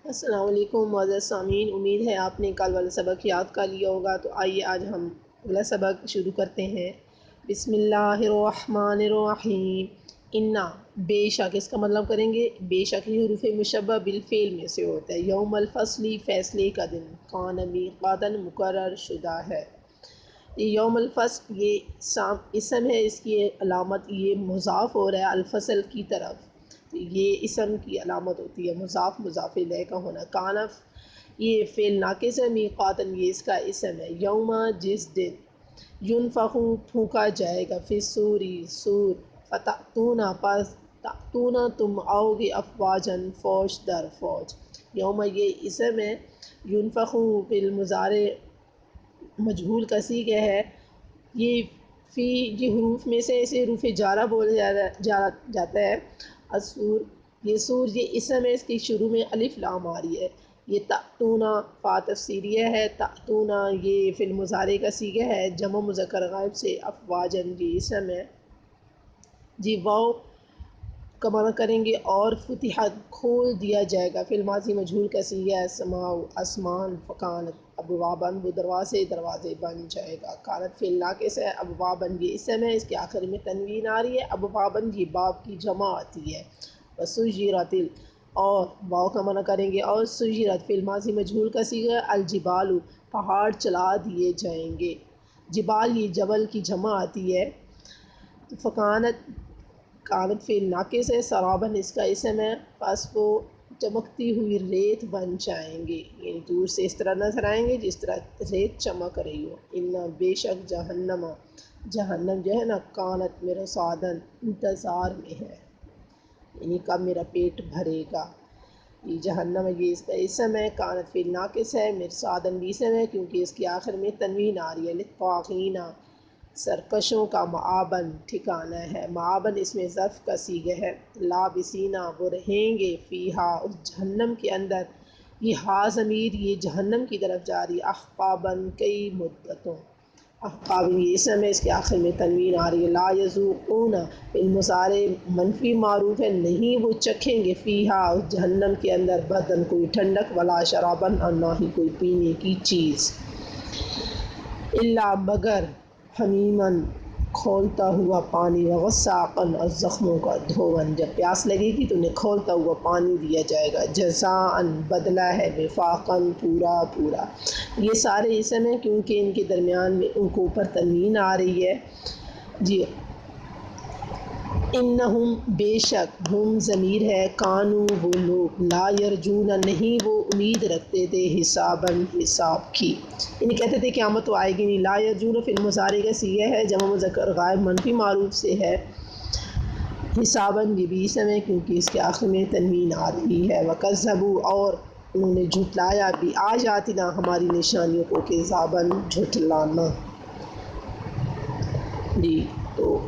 السلام علیکم معزز سامعین، امید ہے آپ نے کل والا سبق یاد کر لیا ہوگا۔ تو آئیے آج ہم اگلا سبق شروع کرتے ہیں۔ بسم اللہ الرحمن الرحیم۔ انا، بے شک، اس کا مطلب کریں گے بے شک یہ حروف مشبہ بالفعل میں سے ہوتا ہے۔ یوم الفصل، فیصلے کا دن، کان میقاتا، مقرر شدہ ہے۔ یوم الفصل یہ اسم ہے، اس کی علامت یہ مضاف ہو رہا ہے الفصل کی طرف، یہ اسم کی علامت ہوتی ہے مضاف مضاف الیہ کا ہونا۔ کانف یہ فعل ناقص ہے، میقاتن یہ اس کا اسم ہے۔ یوم جس دن، ینفخ پھونکا جائے گا، فی الصوری سور، فتأتونا پس تأتونا تم آؤ گے، افواجن فوج در فوج۔ یوم یہ اسم ہے، ینفخ فی المضارع مجہول کا صیغہ ہے، یہ فی یہ حروف میں سے اسے حروف جارہ بولا جاتا ہے۔ السور یہ سور یہ اسم ہے، اس کی شروع میں الف لام آ رہی ہے۔ یہ تأتونا فا تفسیریہ ہے، تأتونا یہ فی المضارع کا صیغہ ہے، جمع مذکر غائب سے، افواجن یہ اسم ہے جی۔ واو کا معنی کریں گے اور فتحت کھول دیا جائے گا، فی الماضی مجہول کا صیغہ ہے، سماء آسمان، فکانت ابواباً وہ دروازے دروازے بن جائے گا۔ کانت فی الناقص ہے، ابواباً یہ اسم ہے، اس کے آخر میں تنوین آ رہی ہے، ابواباً یہ باب کی جمع آتی ہے۔ وسجرت اور واو کا معنی کریں گے اور سجرت فی الماضی مجہول کا صیغہ الجبال پہاڑ چلا دیے جائیں گے، جبال یہ جبل کی جمع آتی ہے۔ فکانت کانت فی الناقص ہے، سرابن اس کا اسم ہے، پس وہ چمکتی ہوئی ریت بن جائیں گے، یعنی دور سے اس طرح نظر آئیں گے جس طرح ریت چمک رہی ہو۔ ان بے شک جہنم، جہنم جو ہے نا، کانت میرا سادن انتظار میں ہے، یعنی کب میرا پیٹ بھرے گا۔ یہ جہنم یہ اس کا اسم ہے، کانت فی الناقص ہے، مرصادن بھی اسم ہے کیونکہ اس کے آخر میں تنوین آ رہی ہے۔ للطاغین سرکشوں کا، مآباً ٹھکانہ ہے، مآباً اس میں ظرف کا صیغہ ہے۔ لابسینا وہ رہیں گے، فیہا اس جہنم کے اندر، یہ ہا ضمیر یہ جہنم کی طرف جا رہی ہے، احقاباً کئی مدتوں، احقاب یہ اسم ہے، اس کے آخر میں تنوین آ رہی ہے۔ لا یذوقون بالمضارع منفی معروف ہے، نہیں وہ چکھیں گے، فیہا اس جہنم کے اندر، بدن کوئی ٹھنڈک، ولا شراباً اور نہ ہی کوئی پینے کی چیز، الا مگر، حمیماً کھولتا ہوا پانی، وغساقاً اور زخموں کا دھون، جب پیاس لگے گی تو انہیں کھولتا ہوا پانی دیا جائے گا۔ جزاءً بدلہ ہے، وفاقاً پورا پورا، یہ سارے اسم ہیں کیونکہ ان کے درمیان میں ان کو اوپر تنوین آ رہی ہے جی۔ انہم بے شک، ہم ضمیر ہے، کانو وہ لوگ، لا یرجون نہیں وہ امید رکھتے تھے، حساباً حساب کی، یعنی کہتے تھے قیامت تو آئے گی نہیں۔ لا یرجون فی المضارع کا صیغہ ہے، جمع مذکر غائب منفی معروف سے ہے۔ حساباً یہ بھی اسم ہے کیونکہ اس کے آخر میں تنوین آ رہی ہے۔ وکذبوا اور انہوں نے جھٹلایا، بآیاتنا ہماری نشانیوں کو، کذاباً جھٹلانا جی۔ تو